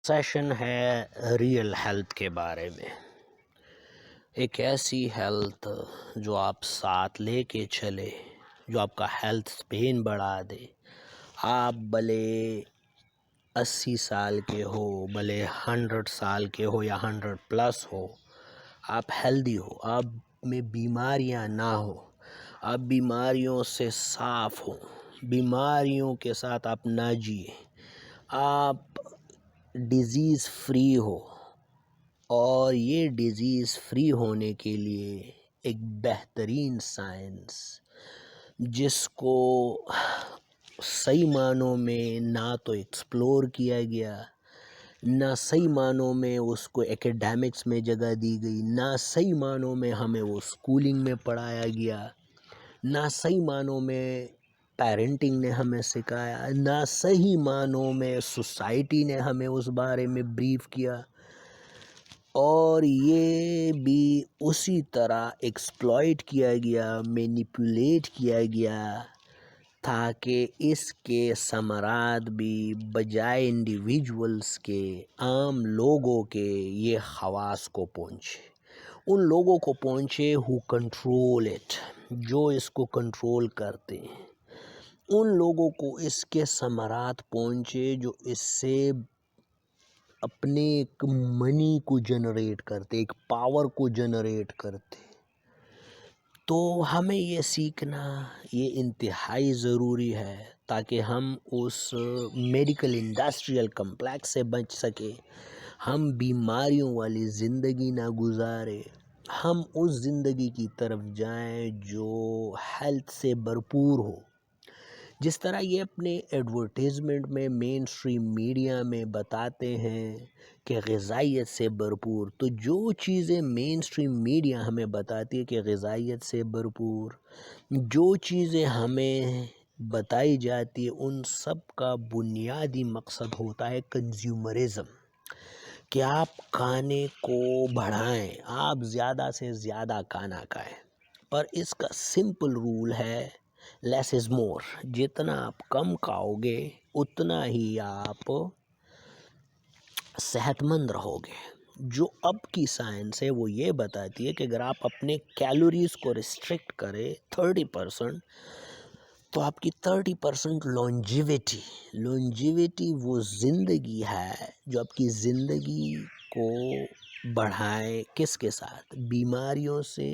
Session ہے real health کے بارے میں، ایک ایسی ہیلتھ جو آپ ساتھ لے کے چلے، جو آپ کا ہیلتھ اسپین بڑھا دے۔ آپ بھلے 80 سال کے ہو، بھلے 100 سال کے ہو یا 100+ ہو، آپ ہیلدی ہو، آپ میں بیماریاں نہ ہو، آپ بیماریوں سے صاف ہو، بیماریوں کے ساتھ آپ نہ جیے، آپ ڈیزیز فری ہو۔ اور یہ ڈیزیز فری ہونے کے لیے ایک بہترین سائنس، جس کو صحیح معنوں میں نہ تو ایکسپلور کیا گیا، نہ صحیح معنوں میں اس کو ایکیڈیمکس میں جگہ دی گئی، نہ صحیح معنوں میں ہمیں وہ اسکولنگ میں پڑھایا گیا، نہ صحیح معنوں میں پیرنٹنگ نے ہمیں سکھایا، نہ صحیح معنوں میں سوسائٹی نے ہمیں اس بارے میں بریف کیا۔ اور یہ بھی اسی طرح ایکسپلائٹ کیا گیا، مینیپولیٹ کیا گیا، تاکہ اس کے ثمرات بھی بجائے انڈیویجولز کے، عام لوگوں کے یہ خواص کو پہنچے، ان لوگوں کو پہنچے who control it، جو اس کو کنٹرول کرتے ہیں، ان لوگوں کو اس کے ثمرات پہنچے جو اس سے اپنے ایک منی کو جنریٹ کرتے، ایک پاور کو جنریٹ کرتے۔ تو ہمیں یہ سیکھنا یہ انتہائی ضروری ہے، تاکہ ہم اس میڈیکل انڈسٹریل کمپلیکس سے بچ سکیں، ہم بیماریوں والی زندگی نہ گزارے، ہم اس زندگی کی طرف جائیں جو ہیلتھ سے بھرپور ہو۔ جس طرح یہ اپنے ایڈورٹیزمنٹ میں مین اسٹریم میڈیا میں بتاتے ہیں کہ غذائیت سے بھرپور، تو جو چیزیں مین اسٹریم میڈیا ہمیں بتاتی ہے کہ غذائیت سے بھرپور، جو چیزیں ہمیں بتائی جاتی ہے، ان سب کا بنیادی مقصد ہوتا ہے کنزیومرزم، کہ آپ کھانے کو بڑھائیں، آپ زیادہ سے زیادہ کھانا کھائیں۔ پر اس کا سمپل رول ہے لیس از مور، جتنا آپ کم کھاؤ گے اتنا ہی آپ صحت مند رہو گے۔ جو اب کی سائنس ہے وہ یہ بتاتی ہے کہ اگر آپ اپنے کیلوریز کو ریسٹرکٹ کریں 30%، تو آپ کی 30% لونجیویٹی وہ زندگی ہے جو آپ کی زندگی کو بڑھائے، کس کے ساتھ؟ بیماریوں سے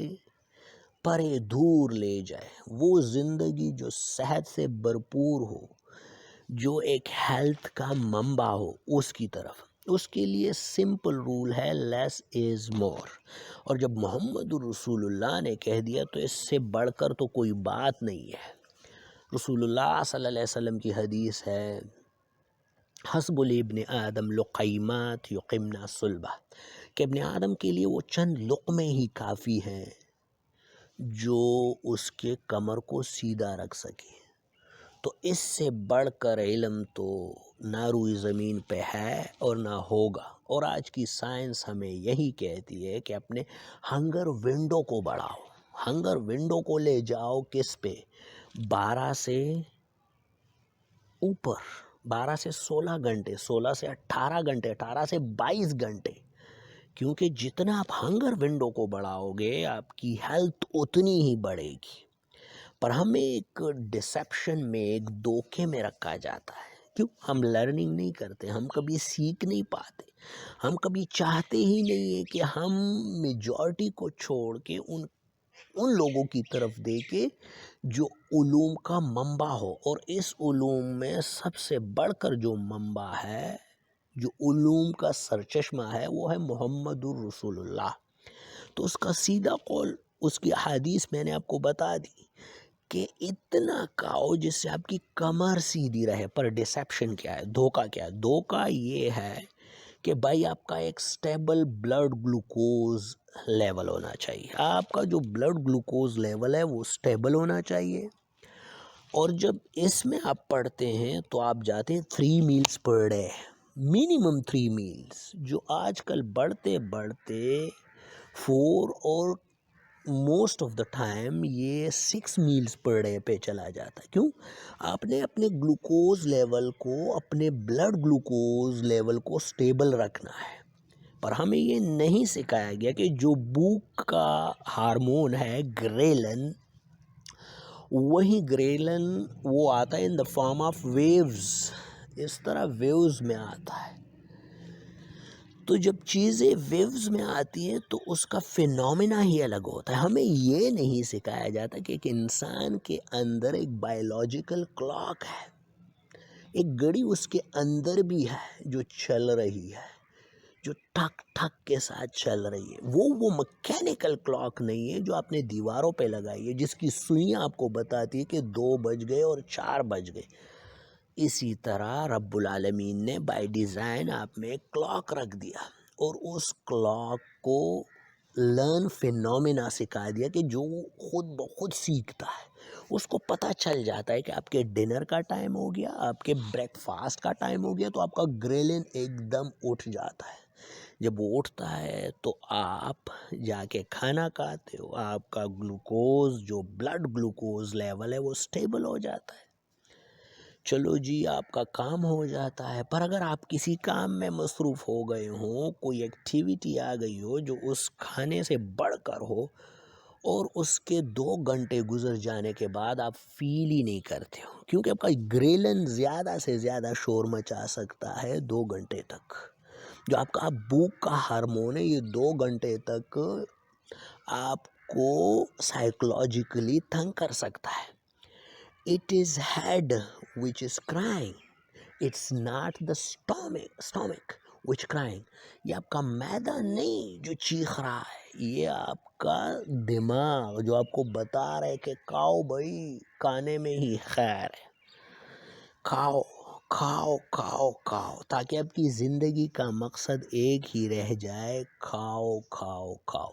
پرے دور لے جائے، وہ زندگی جو صحت سے بھرپور ہو، جو ایک ہیلتھ کا منبع ہو، اس کی طرف۔ اس کے لیے سمپل رول ہے لیس از مور۔ اور جب محمد رسول اللہ نے کہہ دیا تو اس سے بڑھ کر تو کوئی بات نہیں ہے۔ رسول اللہ صلی اللہ علیہ وسلم کی حدیث ہے، حسب لابن آدم لقیمات یقمن صلبہ، کہ ابن آدم کے لیے وہ چند لقمے ہی کافی ہیں جو اس کے کمر کو سیدھا رکھ سکے۔ تو اس سے بڑھ کر علم تو نہ روئی زمین پہ ہے اور نہ ہوگا۔ اور آج کی سائنس ہمیں یہی کہتی ہے کہ اپنے ہنگر ونڈو کو بڑھاؤ، ہنگر ونڈو کو لے جاؤ کس پہ؟ 12 سے اوپر، 12 سے 16 گھنٹے، 16 سے 18 گھنٹے، 18 سے 22 گھنٹے، کیونکہ جتنا آپ ہنگر ونڈو کو بڑھاؤ گے آپ کی ہیلتھ اتنی ہی بڑھے گی۔ پر ہمیں ایک ڈسیپشن میں، ایک دھوکے میں رکھا جاتا ہے۔ کیوں؟ ہم لرننگ نہیں کرتے، ہم کبھی سیکھ نہیں پاتے، ہم کبھی چاہتے ہی نہیں ہیں کہ ہم میجورٹی کو چھوڑ کے ان لوگوں کی طرف دیکھیں جو علوم کا منبع ہو۔ اور اس علوم میں سب سے بڑھ کر جو منبع ہے، جو علوم کا سرچشمہ ہے، وہ ہے محمد الرسول اللہ۔ تو اس کا سیدھا قول، اس کی حدیث میں نے آپ کو بتا دی کہ اتنا کھاؤ جس سے آپ کی کمر سیدھی رہے۔ پر ڈسیپشن کیا ہے؟ دھوکہ کیا ہے؟ دھوکہ یہ ہے کہ بھائی آپ کا ایک سٹیبل بلڈ گلوکوز لیول ہونا چاہیے، آپ کا جو بلڈ گلوکوز لیول ہے وہ سٹیبل ہونا چاہیے۔ اور جب اس میں آپ پڑھتے ہیں تو آپ جاتے ہیں 3 meals per day, minimum 3 meals, جو آج کل بڑھتے بڑھتے 4 اور موسٹ آف دا ٹائم یہ 6 میلز پر ڈے پہ چلا جاتا ہے. کیوں؟ آپ نے اپنے گلوکوز لیول کو، اپنے بلڈ گلوکوز لیول کو سٹیبل رکھنا ہے. پر ہمیں یہ نہیں سکھایا گیا کہ جو بھوک کا ہارمون ہے گریلن، وہی گریلن وہ آتا ہے ان دا فارم آف ویوز. اس طرح ویوز میں آتا ہے. تو جب چیزیں ویوز میں آتی ہیں تو اس کا فینومینا ہی الگ ہوتا ہے. ہمیں یہ نہیں سکھایا جاتا کہ ایک انسان کے اندر ایک بائیولوجیکل کلاک ہے، ایک گھڑی اس کے اندر بھی ہے جو چل رہی ہے، جو ٹھک ٹھک کے ساتھ چل رہی ہے. وہ مکینیکل کلاک نہیں ہے جو آپ نے دیواروں پہ لگائی ہے، جس کی سوئیاں آپ کو بتاتی ہے کہ 2 بج گئے اور 4 بج گئے. اسی طرح رب العالمین نے بائی ڈیزائن آپ میں ایک کلاک رکھ دیا، اور اس کلاک کو لرن فینومینا سکھا دیا کہ جو خود بخود سیکھتا ہے. اس کو پتہ چل جاتا ہے کہ آپ کے ڈنر کا ٹائم ہو گیا، آپ کے بریک فاسٹ کا ٹائم ہو گیا، تو آپ کا گریلن ایک دم اٹھ جاتا ہے. جب وہ اٹھتا ہے تو آپ جا کے کھانا کھاتے ہو، آپ کا گلوکوز، جو بلڈ گلوکوز لیول ہے، وہ سٹیبل ہو جاتا ہے. چلو جی، آپ کا کام ہو جاتا ہے. پر اگر آپ کسی کام میں مصروف ہو گئے ہوں، کوئی ایکٹیویٹی آ گئی ہو جو اس کھانے سے بڑھ کر ہو، اور اس کے 2 گھنٹے گزر جانے کے بعد آپ فیل ہی نہیں کرتے ہو، کیونکہ آپ کا گریلن زیادہ سے زیادہ شور مچا سکتا ہے 2 گھنٹے تک. جو آپ کا بھوک کا ہارمون ہے، یہ 2 گھنٹے تک آپ کو سائیکولوجیکلی تنگ کر سکتا ہے. It is head which is crying. It's not the stomach which crying. یہ آپ کا معدہ نہیں جو چیخ رہا ہے، یہ آپ کا دماغ جو آپ کو بتا رہا ہے کہ کھاؤ بھائی، کھانے میں ہی خیر ہے. کھاؤ کھاؤ کھاؤ کھاؤ، تاکہ آپ کی زندگی کا مقصد ایک ہی رہ جائے، کھاؤ کھاؤ کھاؤ.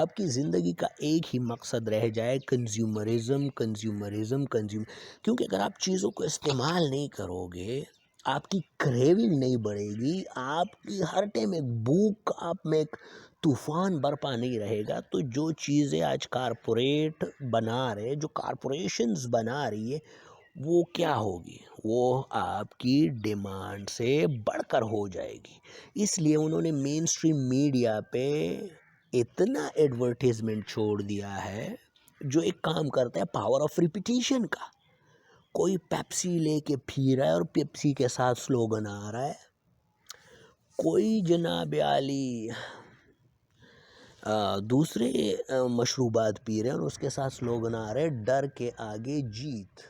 آپ کی زندگی کا ایک ہی مقصد رہ جائے، کنزیومرزم کنزیومرزم کنزیوم. کیونکہ اگر آپ چیزوں کو استعمال نہیں کرو گے، آپ کی کریونگ نہیں بڑھے گی، آپ کی ہر ٹائم ایک بھوک آپ میں ایک طوفان برپا نہیں رہے گا، تو جو چیزیں آج کارپوریٹ بنا رہے، جو کارپوریشنز بنا رہی ہے، وہ کیا ہوگی؟ وہ آپ کی ڈیمانڈ سے بڑھ کر ہو جائے گی. اس لیے انہوں نے مین سٹریم میڈیا پہ اتنا ایڈورٹیزمنٹ چھوڑ دیا ہے جو ایک کام کرتا ہے پاور آف ریپیٹیشن کا. کوئی پیپسی لے کے پھی رہا ہے اور پیپسی کے ساتھ سلوگن آ رہا ہے، کوئی جناب عالی دوسرے مشروبات پی رہے ہیں اور اس کے ساتھ سلوگن آ رہے ہیں ڈر کے آگے جیت.